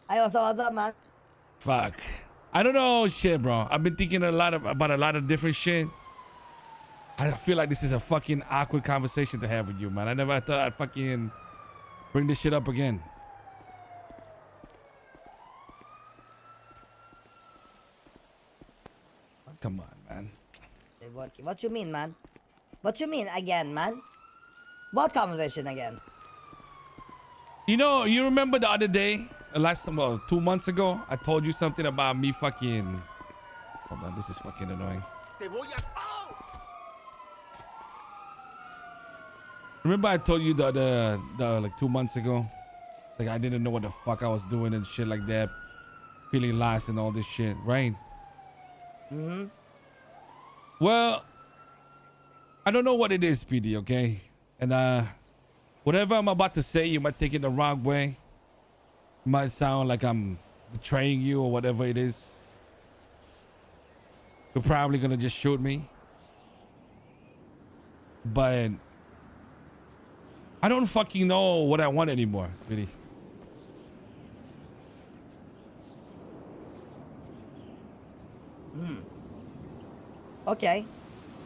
Hey, what's up, man? Fuck. I don't know shit, bro. I've been thinking about a lot of different shit. I feel like this is a fucking awkward conversation to have with you, man. I never thought I'd fucking bring this shit up again. Come on, man. What you mean, man? What you mean again, man? What conversation again? You know, you remember the other day, last time, well, 2 months ago, I told you something about me fucking... Hold on, this is fucking annoying. Remember I told you the like 2 months ago? Like I didn't know what the fuck I was doing and shit like that. Feeling lost and all this shit, right? Mm-hmm. Well, I don't know what it is, PD, okay? And whatever I'm about to say, you might take it the wrong way. It might sound like I'm betraying you or whatever it is. You're probably gonna just shoot me. But I don't fucking know what I want anymore, Speedy. Okay.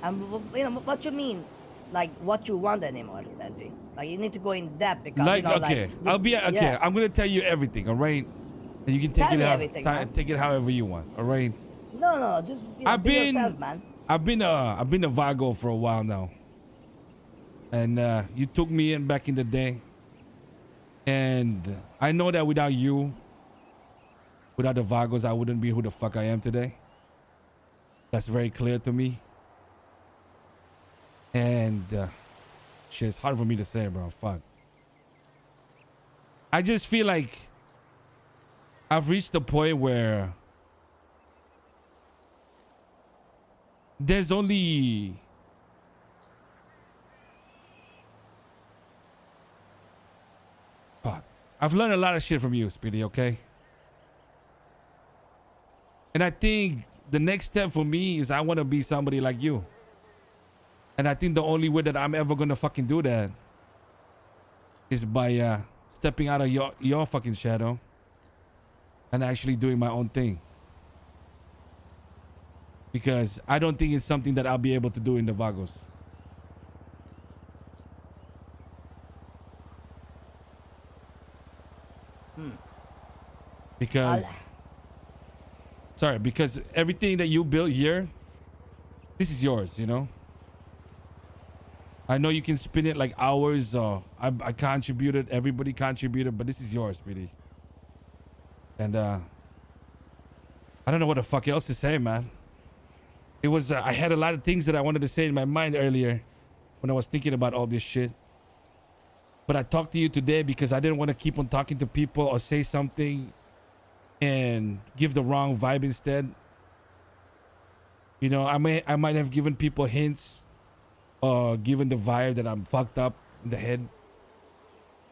You know, what you mean? Like, what you want anymore, Benji? Like, you need to go in depth because, Like, you know, okay, like... I'll be, okay, yeah. I'm gonna tell you everything, all right? And you can take take it however you want, all right? No, just, you know, be yourself, man. I've been a Vago for a while now. And you took me in back in the day. And I know that without you, without the Vagos, I wouldn't be who the fuck I am today. That's very clear to me. And shit, it's hard for me to say, bro. Fuck. I just feel like I've reached the point where there's only fuck. I've learned a lot of shit from you, Speedy, okay? And I think the next step for me is I want to be somebody like you. And I think the only way that I'm ever gonna fucking do that is by stepping out of your fucking shadow and actually doing my own thing. Because I don't think it's something that I'll be able to do in the Vagos. Because because everything that you built here, this is yours, you know? I know you can spin it like hours. I contributed, everybody contributed, but this is yours, Speedy. And I don't know what the fuck else to say, man. It was, I had a lot of things that I wanted to say in my mind earlier when I was thinking about all this shit. But I talked to you today because I didn't want to keep on talking to people or say something and give the wrong vibe instead. You know, I might have given people hints or given the vibe that I'm fucked up in the head.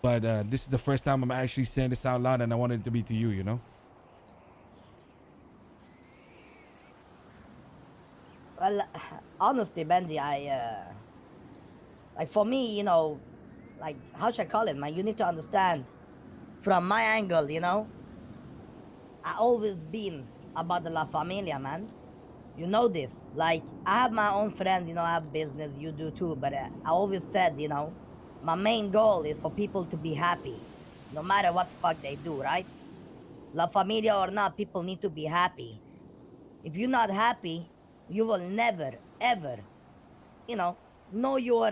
But this is the first time I'm actually saying this out loud, and I wanted it to be to you, you know? Well, honestly, Benji, like for me, you know, like, how should I call it, man? You need to understand from my angle, you know, I always been about the La Familia, man. You know this. Like, I have my own friends, you know, I have business, you do too, but I always said, you know, my main goal is for people to be happy, no matter what the fuck they do, right? La Familia or not, people need to be happy. If you're not happy, you will never, ever, you know your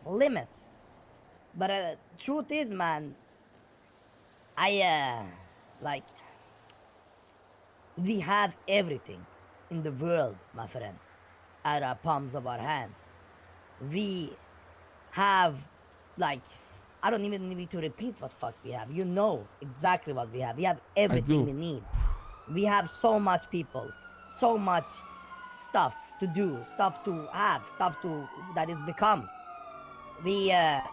limits. But truth is, man, like, we have everything in the world, my friend, at our palms of our hands. We have, like, I don't even need to repeat what fuck we have. You know exactly what we have. We have everything we need. We have so much people, so much stuff to do, stuff to have, stuff to that is become. We I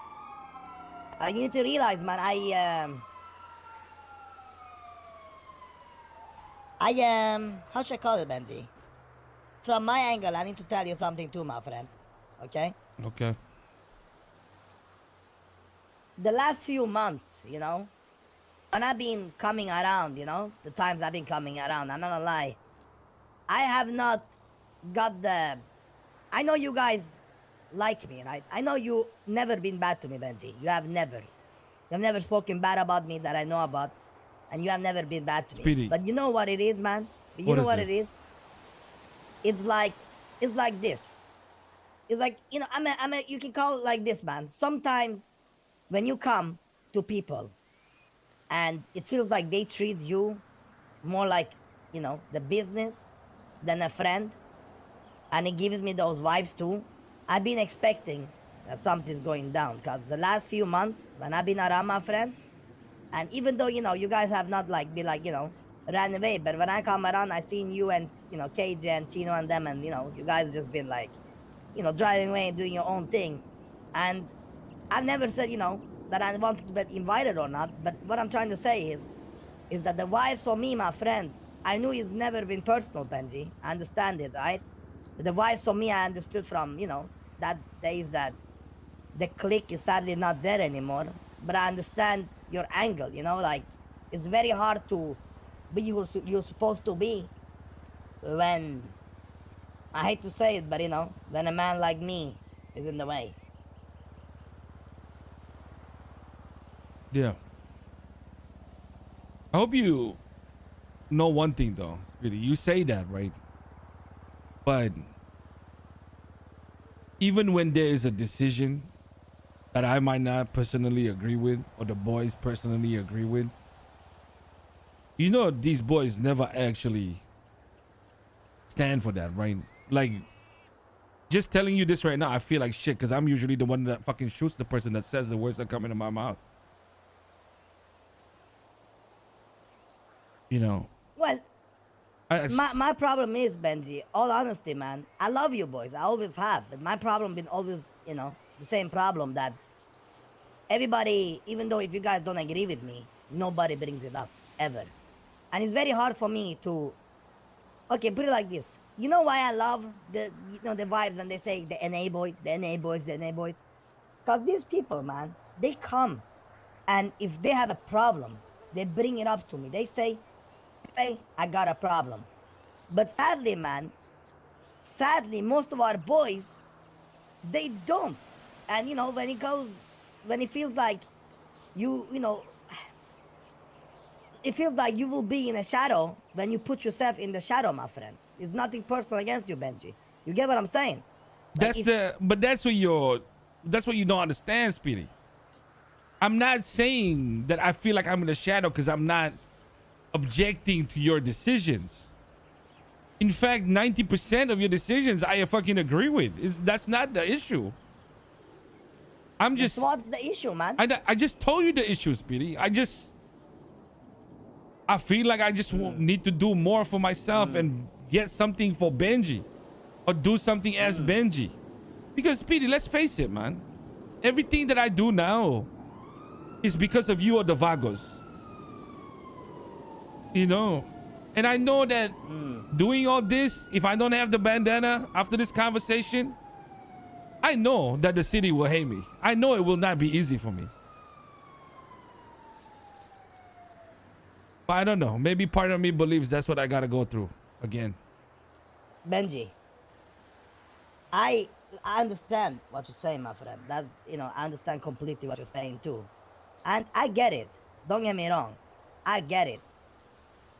need to realize, man, how should I call it, Benji? From my angle, I need to tell you something too, my friend. Okay? Okay. The last few months, you know, when I've been coming around, you know, the times I've been coming around, I'm not gonna lie, I have not got the. I know you guys like me, right? I know you never been bad to me, Benji. You have never. You have never spoken bad about me that I know about, and you have never been bad to me. Speedy. But you know what it is, man? You What know is what it? it is? It's like this. It's like, you know, you can call it like this, man. Sometimes when you come to people and it feels like they treat you more like, you know, the business than a friend, and it gives me those vibes too. I've been expecting that something's going down, because the last few months when I've been around my friend, and even though, you know, you guys have not like be like, you know, ran away, but when I come around, I seen you and, you know, KJ and Chino and them, and, you know, you guys just been like, you know, driving away and doing your own thing. And I never said, you know, that I wanted to be invited or not, but what I'm trying to say is that the vibes for me, my friend, I knew it's never been personal, Benji. I understand it, right? But the vibes for me, I understood from, you know, that days that the click is sadly not there anymore. But I understand your angle, you know, like, it's very hard to be who you're supposed to be when, I hate to say it, but, you know, when a man like me is in the way. Yeah. I hope you know one thing though, Speedy. You say that, right? But even when there is a decision that I might not personally agree with, or the boys personally agree with, you know, these boys never actually stand for that, right? Like, just telling you this right now, I feel like shit, because I'm usually the one that fucking shoots the person that says the words that come into my mouth. You know. Well, my problem is, Benji, all honesty, man, I love you boys. I always have. But my problem been always, you know, the same problem that everybody, even though if you guys don't agree with me, nobody brings it up, ever. And it's very hard for me to, okay, put it like this. You know why I love the, you know, the vibes when they say the NA boys, the NA boys, the NA boys? Because these people, man, they come, and if they have a problem, they bring it up to me. They say, hey, I got a problem. But sadly, man, most of our boys, they don't. And, you know, when it feels like you know, it feels like you will be in a shadow when you put yourself in the shadow, my friend. It's nothing personal against you, Benji. You get what I'm saying? Like That's what you don't understand, Speedy. I'm not saying that I feel like I'm in the shadow because I'm not objecting to your decisions. In fact, 90% of your decisions I fucking agree with. That's not the issue. I'm just. What's the issue, man? I just told you the issue, Speedy. I feel like I just need to do more for myself and get something for Benji, or do something as Benji. Because Speedy, let's face it, man. Everything that I do now is because of you or the Vagos. You know, and I know that doing all this, if I don't have the bandana after this conversation, I know that the city will hate me. I know it will not be easy for me. But I don't know. Maybe part of me believes that's what I gotta go through again. Benji, I understand what you're saying, my friend. That, you know, I understand completely what you're saying too. And I get it. Don't get me wrong. I get it.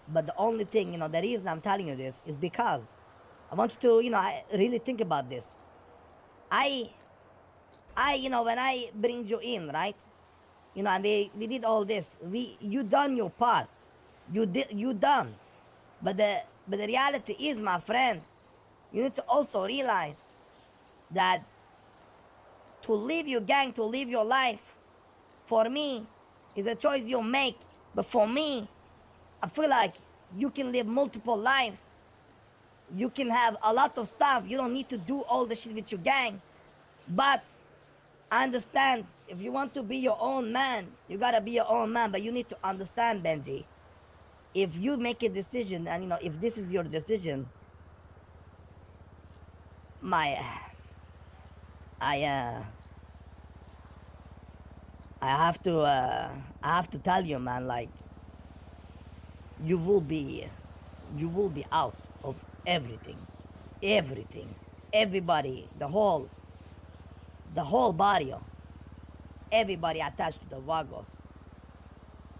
But the only thing, you know, the reason I'm telling you this is because I want you to, you know, I really think about this. I, you know, when I bring you in, right? You know, and we did all this. You done your part. You done. But the reality is, my friend, you need to also realize that to live your gang, to live your life, for me, is a choice you make. But for me, I feel like you can live multiple lives. You can have a lot of stuff. You don't need to do all the shit with your gang. But I understand, if you want to be your own man, you gotta be your own man. But you need to understand, Benji, if you make a decision, and, you know, if this is your decision, I have to tell you, man, like, you will be out of everything, everything, everybody, the whole barrio, everybody attached to the Vagos.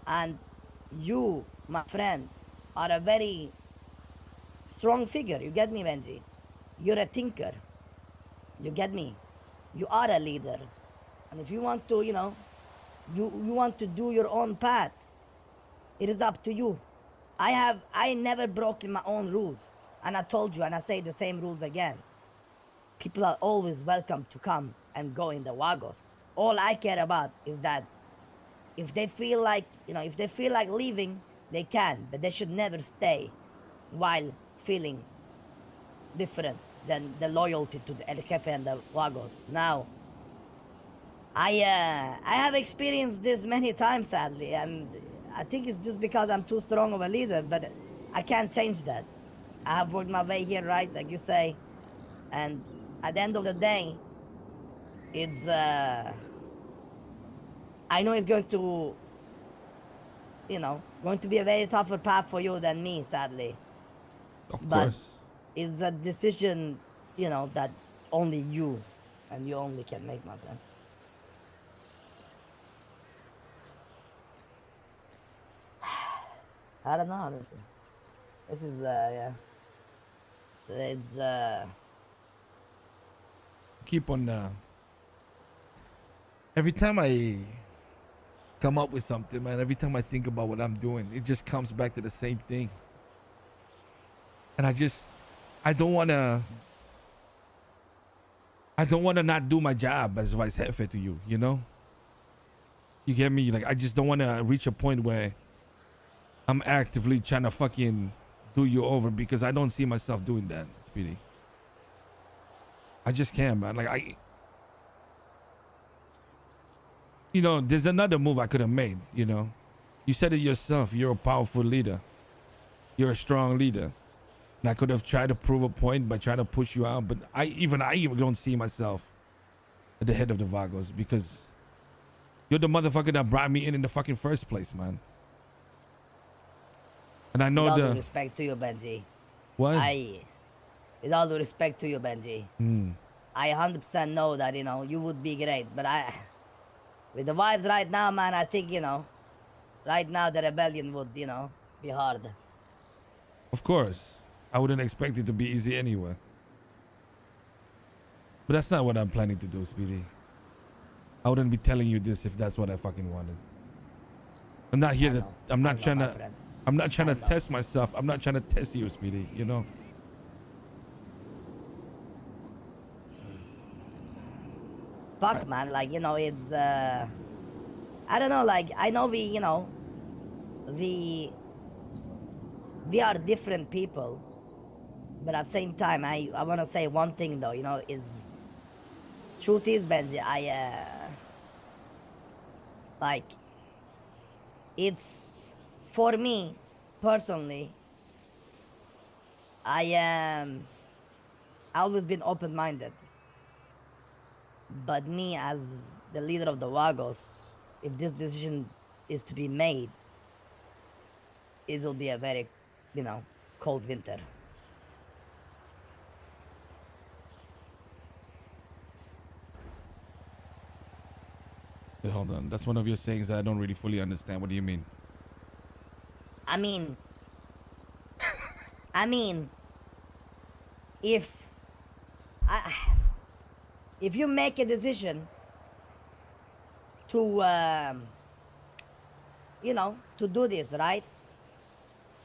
And you, my friend, are a very strong figure. You get me, Benji? You're a thinker. You get me? You are a leader. And if you want to, you know, you want to do your own path, it is up to you. I never broken my own rules. And I told you, and I say the same rules again. People are always welcome to come and go in the Vagos. All I care about is that if they feel like, you know, if they feel like leaving, they can, but they should never stay while feeling different than the loyalty to the El Jefe and the Vagos. Now, I have experienced this many times, sadly, and I think it's just because I'm too strong of a leader, but I can't change that. I have worked my way here, right, like you say, and at the end of the day, it's, I know it's going to, you know, going to be a very tougher path for you than me, sadly. Of But course. it's a decision, you know, that only you and you only can make, my friend. I don't know, honestly. This is, yeah. It's, Keep on. Every time I come up with something, man, every time I think about what I'm doing, it just comes back to the same thing. And I don't want to not do my job as vice jefe to you, you know? You get me? Like, I just don't want to reach a point where I'm actively trying to fucking do you over, because I don't see myself doing that, Speedy. I just can't, man. Like, you know, there's another move I could have made, you know? You said it yourself. You're a powerful leader. You're a strong leader. And I could have tried to prove a point by trying to push you out, but I even don't see myself at the head of the Vagos, because you're the motherfucker that brought me in the fucking first place, man. And I know with all due respect to you, Benji. What? With all due respect to you, Benji. Mm. I 100% know that, you know, you would be great, but with the vibes right now, man, I think, you know, right now the rebellion would, you know, be hard. Of course. I wouldn't expect it to be easy anyway. But that's not what I'm planning to do, Speedy. I wouldn't be telling you this if that's what I fucking wanted. I'm not here to, I'm not trying to test myself. I'm not trying to test you, Speedy, you know? Fuck, man, like, you know, it's, I don't know, like, I know we, you know, we are different people, but at the same time, I want to say one thing, though, you know, is, truth is, Benji, like, it's, for me, personally, I've always been open-minded. But me, as the leader of the Vagos, if this decision is to be made, it will be a very, you know, cold winter. Wait, hold on. That's one of your sayings that I don't really fully understand. What do you mean? I mean, if you make a decision to, you know, to do this, right?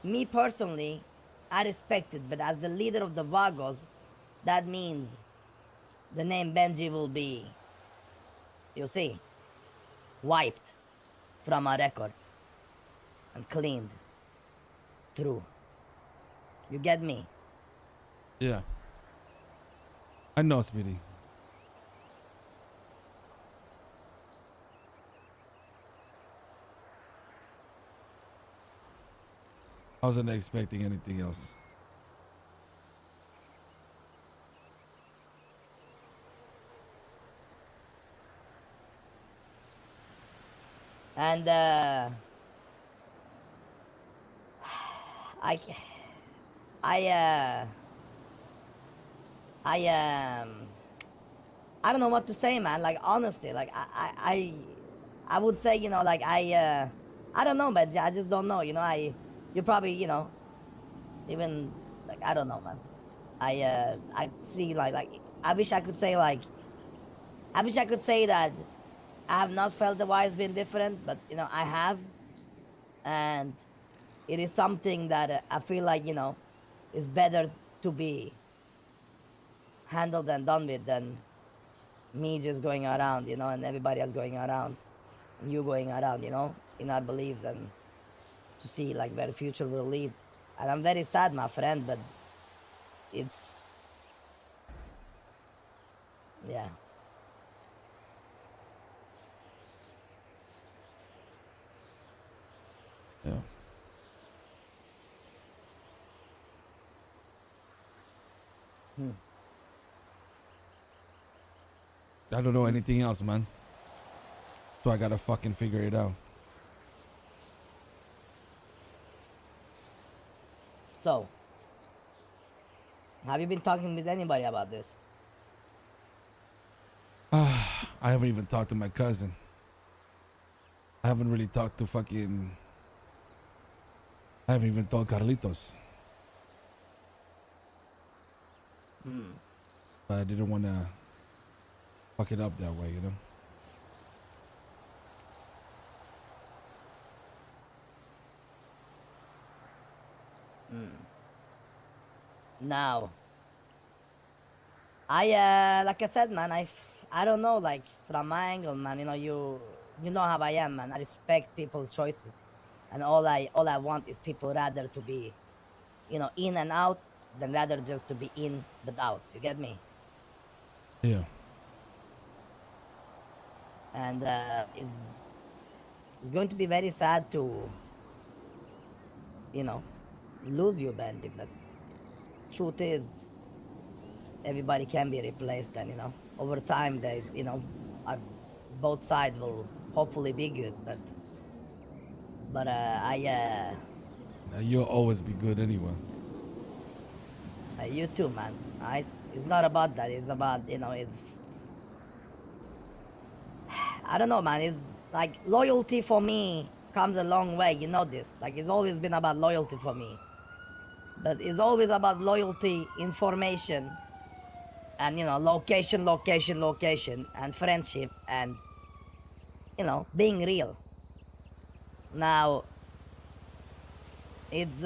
Me personally, I respect it, but as the leader of the Vagos, that means the name Benji will be, you see, wiped from our records and cleaned through. You get me? Yeah. I know, Speedy. I wasn't expecting anything else. And I, I, uh, I, I don't know what to say, man. Like honestly, like I would say, you know, like I don't know, but I just don't know. You know, you probably, you know, even like I don't know, man. I see like I wish I could say like I wish I could say that I have not felt the wise being different, but you know I have, and it is something that I feel like, you know, is better to be handled and done with than me just going around, you know, and everybody else going around, and you going around, you know, in our beliefs, and to see like where the future will lead. And I'm very sad, my friend, but it's yeah. Yeah. I don't know anything else, man. So I gotta fucking figure it out. So, have you been talking with anybody about this? I haven't even talked to my cousin. I haven't really talked to fucking... I haven't even told Carlitos. But I didn't want to fuck it up that way, you know? Now, like I said, man, I don't know, like from my angle, man, you know, you know how I am, man. I respect people's choices, and all I want is people rather to be, you know, in and out than rather just to be in but out. You get me? Yeah. And it's going to be very sad to, you know, lose you, Benji. But truth is, everybody can be replaced, and you know, over time, they, you know, both sides will hopefully be good. But Now, you'll always be good anyway. you too, man. It's not about that. It's about, you know, it's, I don't know, man. It's like loyalty for me comes a long way. You know this. Like it's always been about loyalty for me. But it's always about loyalty, information, and you know, location, and friendship, and you know, being real. Now, it's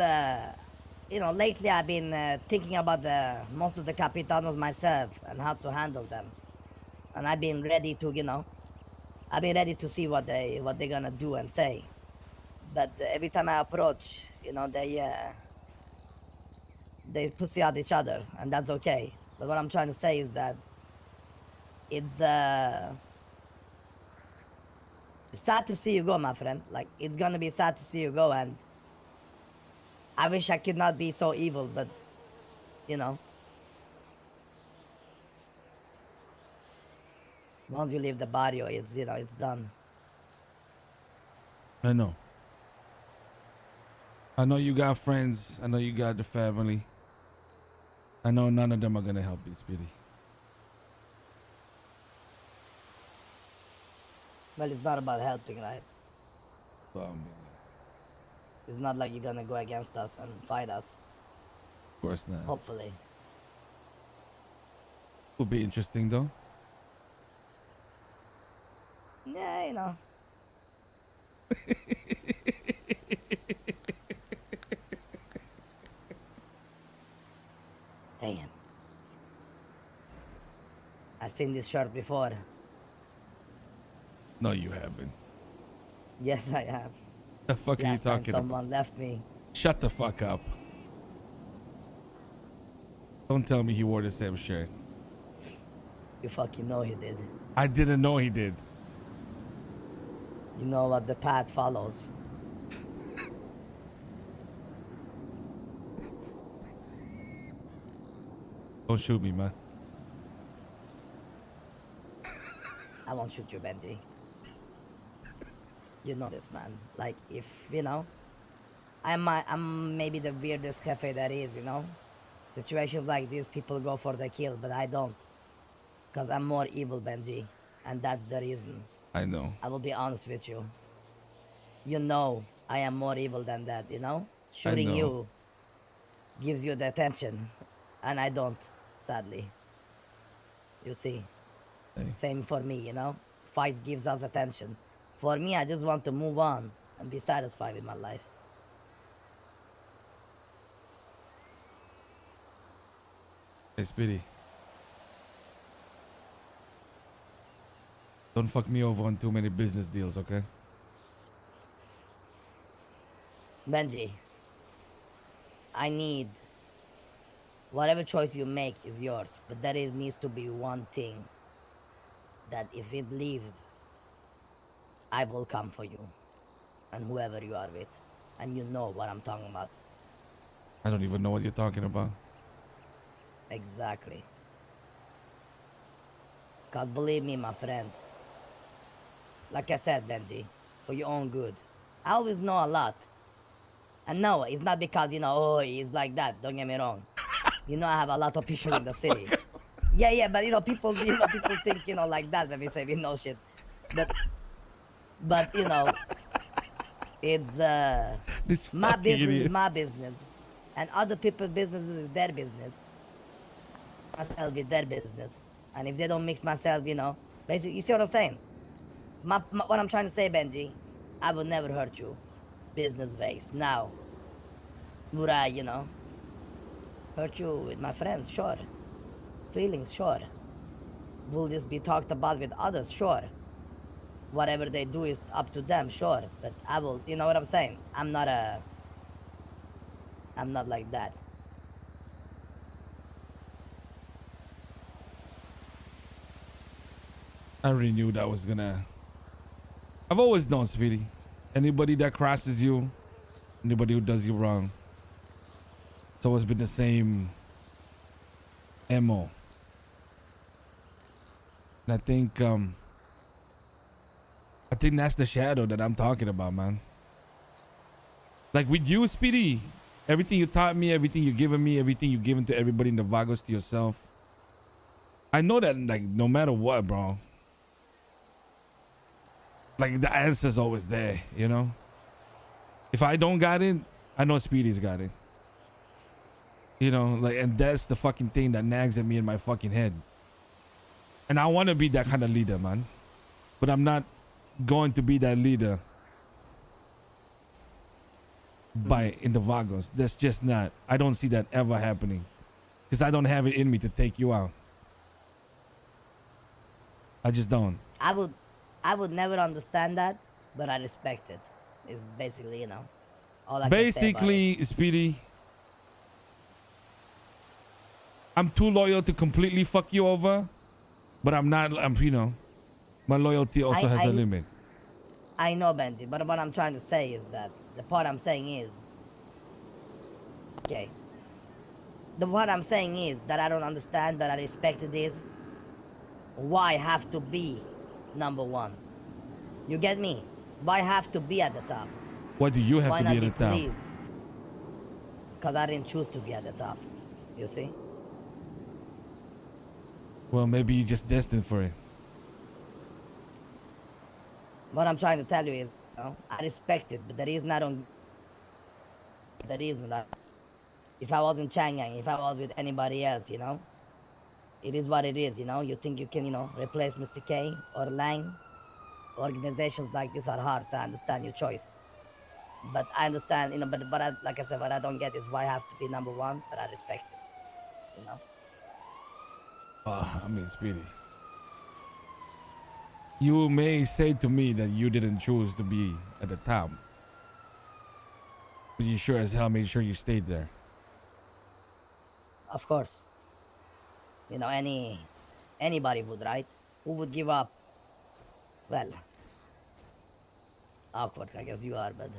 you know, lately I've been thinking about the most of the capitanos myself and how to handle them, and I've been ready to, you know, I've been ready to see what they're gonna do and say. But every time I approach, you know, they pussy out each other, and that's okay. But what I'm trying to say is that it's sad to see you go, my friend. Like it's gonna be sad to see you go, and I wish I could not be so evil, but you know, once you leave the barrio, it's, you know, it's done. I know. I know you got friends. I know you got the family. I know none of them are gonna help you, Speedy. Well, it's not about helping, right? Well, It's not like you're gonna go against us and fight us. of course not. Hopefully. Would be interesting though. Yeah, you know. Damn. I've seen this shirt before. No, you haven't. Yes, I have. The fuck are you Last time talking about? someone left me. Shut the fuck up. Don't tell me he wore the same shirt. You fucking know he did. I didn't know he did. You know what the path follows. Don't shoot me, man. I won't shoot you, Benji. You know this, man. Like, if, you know, I'm maybe the weirdest cafe there is, you know. Situations like this, people go for the kill, but I don't, cause I'm more evil, Benji, and that's the reason. I know. I will be honest with you. You know, I am more evil than that, you know? Shooting know. you gives you the attention, and I don't, sadly. You see? Hey. Same for me, you know? Fights gives us attention. For me, I just want to move on and be satisfied with my life. Hey, Speedy. Don't fuck me over on too many business deals, okay? Benji, I need whatever choice you make is yours, but there needs to be one thing that if it leaves, I will come for you and whoever you are with, and you know what I'm talking about. I don't even know what you're talking about. Exactly. Cause believe me, my friend, like I said, Benji, for your own good, I always know a lot. And no, it's not because, you know, oh, he's like that, don't get me wrong. You know, I have a lot of people in the city. Yeah, but you know, people think, you know, like that when we say we know shit. But you know, it's my business is my business, and other people's business is their business. Myself with their business, and if they don't mix myself, you know, basically, you see what I'm saying? What I'm trying to say, Benji, I will never hurt you, business ways. Now, would I, you know, hurt you with my friends? Sure. Feelings? Sure. Will this be talked about with others? Sure. Whatever they do is up to them, sure. But I will, you know what I'm saying? I'm not like that. I already knew that was gonna... I've always known, Speedy. Anybody that crosses you, anybody who does you wrong, it's always been the same MO. And I think that's the shadow that I'm talking about, man. Like with you, Speedy, everything you taught me, everything you've given me, everything you've given to everybody in the Vagos, to yourself. I know that, like, no matter what, bro, like, the answer's always there, you know? If I don't got it, I know Speedy's got it. You know, like, and that's the fucking thing that nags at me in my fucking head. And I want to be that kind of leader, man. But I'm not going to be that leader in the Vagos. That's just not. I don't see that ever happening. Because I don't have it in me to take you out. I just don't. I would never understand that, but I respect it. It's basically, you know, all I basically, can say Speedy, I'm too loyal to completely fuck you over, but I'm not, you know, my loyalty also has a limit. I know, Benji, but what I'm trying to say is that, the part I'm saying is, okay, what I'm saying is that I don't understand, but I respect it is, why have to be number one? You get me? Why have to be at the top? Why do you have to be at the top? Because I didn't choose to be at the top. You see? Well, maybe you're just destined for it. What I'm trying to tell you is, you know, I respect it, but the reason I don't... The reason that... If I was in Chang, if I was with anybody else, you know, it is what it is, you know. You think you can, you know, replace Mr. K or Lang? Organizations like this are hard, so I understand your choice. But I understand, you know, but I, like I said, what I don't get is why I have to be number one, but I respect it, you know. I mean, Speedy, you may say to me that you didn't choose to be at the top, but you sure as hell made sure you stayed there. Of course. You know, anybody would, right? Who would give up? Well, awkward, I guess you are, but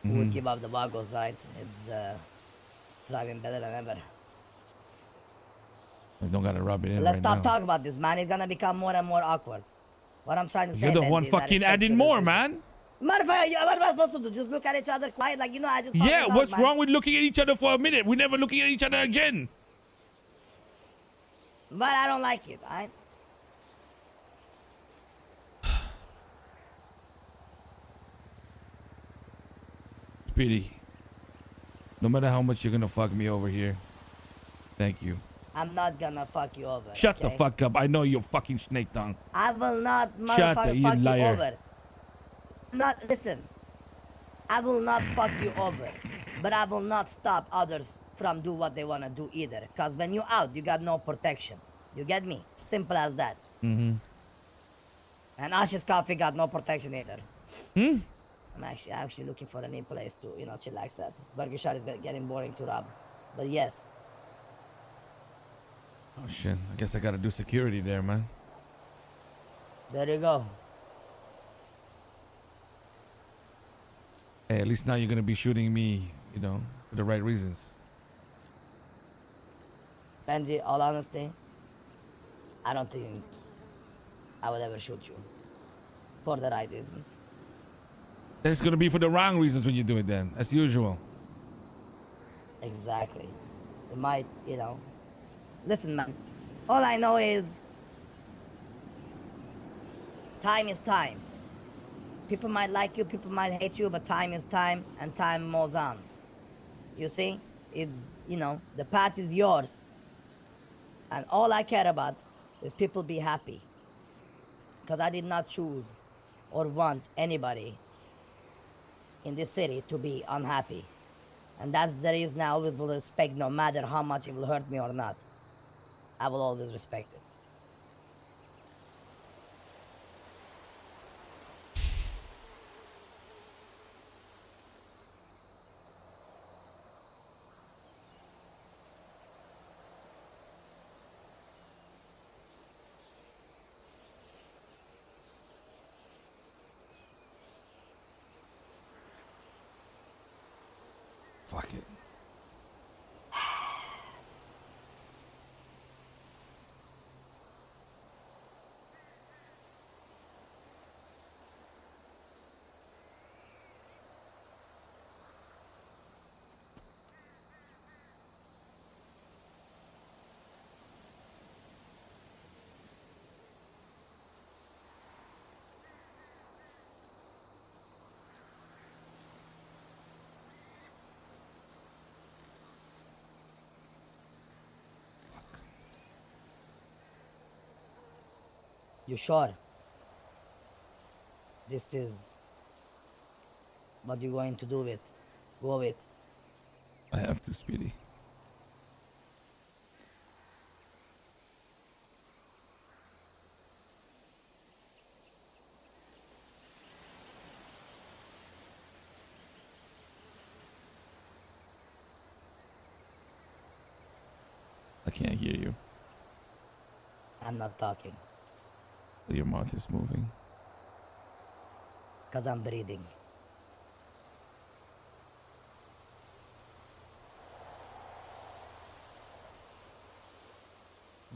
who would give up the Vagos, right? It's thriving better than ever. I don't gotta rub it in. Let's stop talking about this, man. It's gonna become more and more awkward. What I'm trying to say, you're the one fucking adding more, man. Motherfucker, what am I supposed to do? Just look at each other quiet, like, you know, I just talk Yeah, and talk, what's man. wrong with looking at each other for a minute? We're never looking at each other again. But I don't like it, alright? Speedy, no matter how much you're gonna fuck me over here, thank you. I'm not gonna fuck you over. Shut the okay? fuck up. I know you're fucking snake tongue. I will not Shut up, motherfucker you fuck you liar. over. Listen. I will not fuck you over. But I will not stop others from do what they wanna do either. Cause when you out, you got no protection. You get me? Simple as that. Mm-hmm. And Ash's coffee got no protection either. Hmm? I'm actually looking for a new place to, you know, chillax that. Burger shot is getting boring to rob. But yes. Oh shit, I guess I gotta do security there, man. There you go. Hey, at least now you're gonna be shooting me, you know, for the right reasons. Benji, all honesty, I don't think I would ever shoot you. For the right reasons. Then it's gonna be for the wrong reasons when you do it then, as usual. Exactly. It might, you know. Listen, man. All I know is time is time. People might like you, people might hate you, but time is time, and time moves on. You see? It's, you know, the path is yours. And all I care about is people be happy. Because I did not choose or want anybody in this city to be unhappy. And that's the reason I always will respect, no matter how much it will hurt me or not. I will always respect it. Fuck it. You sure? This is what you're going to do with? Go with. I have to, Speedy. I can't hear you. I'm not talking. Your mouth is moving. Because I'm breathing.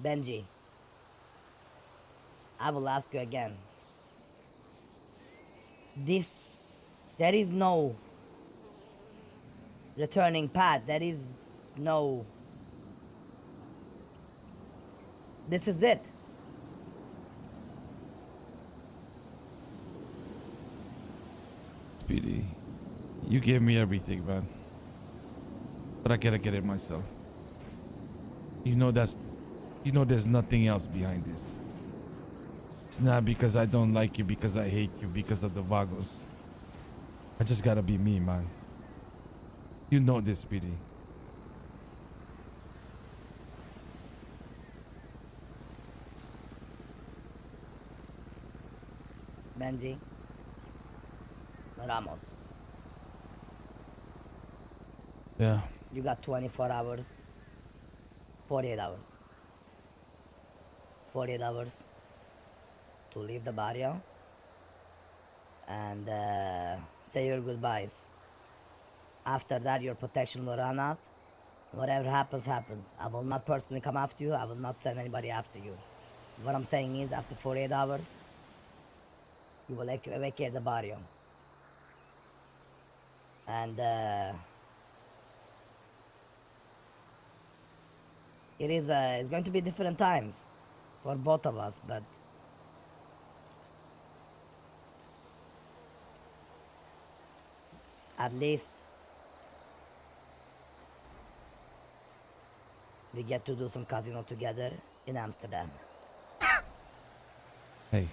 Benji, I will ask you again. There is no returning path. There is no... This is it. Speedy, you gave me everything, man. But I gotta get it myself. You know there's nothing else behind this. It's not because I don't like you, because I hate you, because of the Vagos. I just gotta be me, man. You know this, Speedy. Benji, Ramos, Yeah. you got 24 hours, 48 hours. 48 hours to leave the barrio and say your goodbyes. After that, your protection will run out. Whatever happens, happens. I will not personally come after you. I will not send anybody after you. What I'm saying is, after 48 hours, you will vacate the barrio. And it's going to be different times for both of us, but at least we get to do some casino together in Amsterdam. Hey,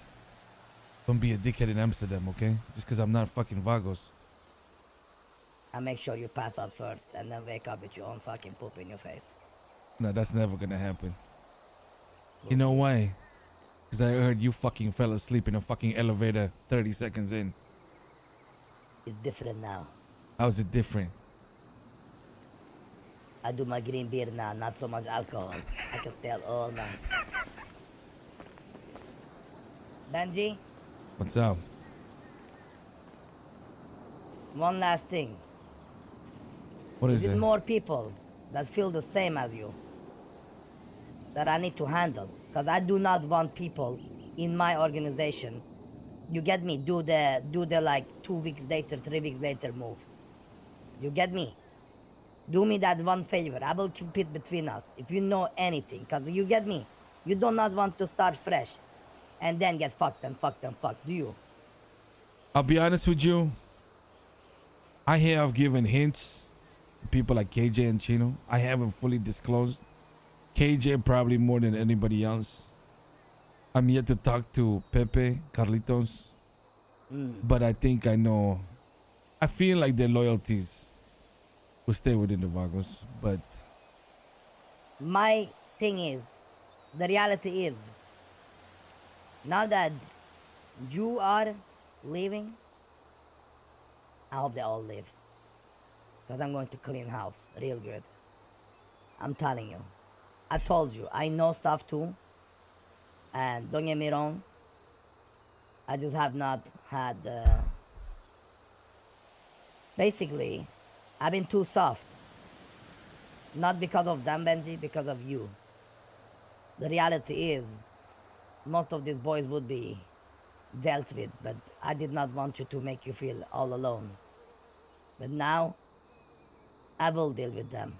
don't be a dickhead in Amsterdam, okay? Just because I'm not fucking Vagos. I make sure you pass out first and then wake up with your own fucking poop in your face. No, that's never gonna happen. We'll You know see. why? Because I heard you fucking fell asleep in a fucking elevator 30 seconds in. It's different now. How's it different? I do my green beer now, not so much alcohol. I can stay out all night. Benji, What's up? one last thing. What is Is it? it more people that feel the same as you that I need to handle? Because I do not want people in my organization, you get me, do the like 2 weeks later, 3 weeks later moves. You get me? Do me that one favor. I will keep it between us. If you know anything, because you get me, you do not want to start fresh and then get fucked and fucked and fucked, do you? I'll be honest with you. I have given hints to people like KJ and Chino. I haven't fully disclosed. KJ probably more than anybody else. I'm yet to talk to Pepe, Carlitos. But I think I know. I feel like their loyalties will stay within the Vagos. But My thing is, the reality is, now that you are leaving, I hope they all leave. Because I'm going to clean house real good. I'm telling you. I told you, I know stuff too. And don't get me wrong, I just have not had... Basically, I've been too soft. Not because of them, Benji, because of you. The reality is, most of these boys would be dealt with, but I did not want you to make you feel all alone. But now, I will deal with them.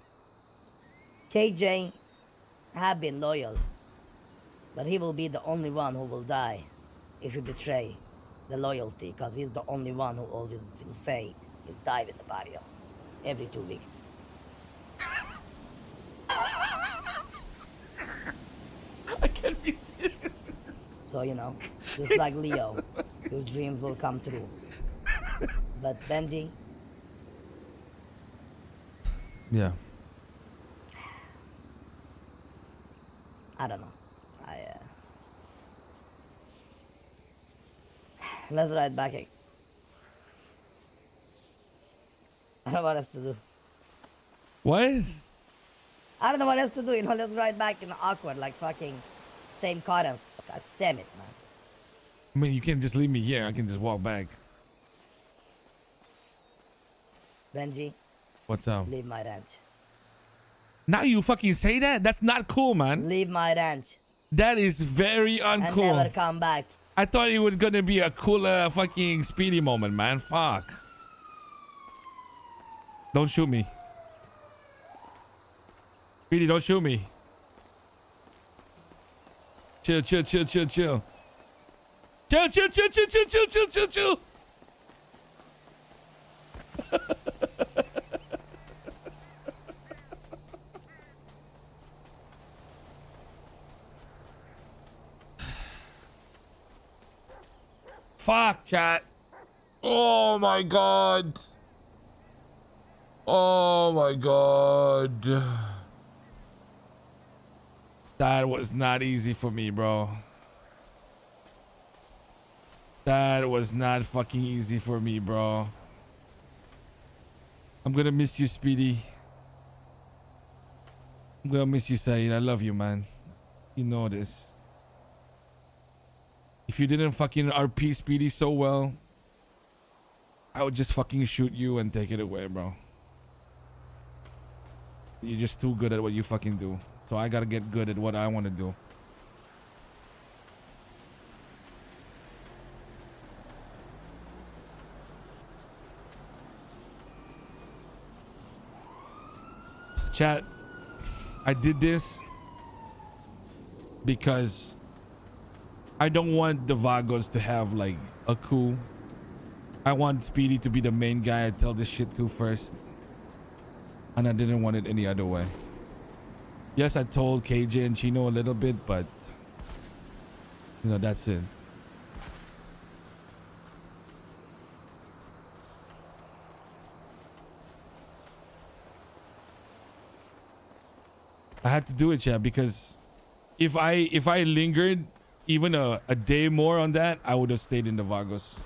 KJ have been loyal, but he will be the only one who will die if you betray the loyalty, because he's the only one who always will say he'll die with the barrio every 2 weeks. I can't be serious. So, you know, just like Leo, whose dreams will come true. But Benji, Yeah. I don't know. Let's ride back. I don't know what else to do. What? I don't know what else to do, you know, let's ride back in awkward, like fucking same car and God damn it, man. I mean, you can't just leave me here. I can just walk back. Benji, What's up? leave my ranch. Now you fucking say that? That's not cool, man. Leave my ranch That is very and uncool. never come back. I thought it was gonna be a cooler fucking speedy moment, man. Fuck. Don't shoot me. Speedy, don't shoot me. Chill, chill, chill, chill, chill. Chill, chill, chill, chill, chill, chill, chill, chill, chill. Fuck, chat. Oh my god. Oh my god. That was not easy for me, bro. That was not fucking easy for me, bro. I'm gonna miss you, Speedy. I'm gonna miss you, Saeed. I love you, man. You know this. If you didn't fucking RP Speedy so well, I would just fucking shoot you and take it away, bro. You're just too good at what you fucking do. So I gotta get good at what I want to do. Chat, I did this because I don't want the Vagos to have like a coup. I want Speedy to be the main guy I tell this shit to first. And I didn't want it any other way. Yes, I told KJ and Chino a little bit, but you know, that's it. I had to do it, chat, because if I lingered even a day more on that, I would have stayed in the Vagos.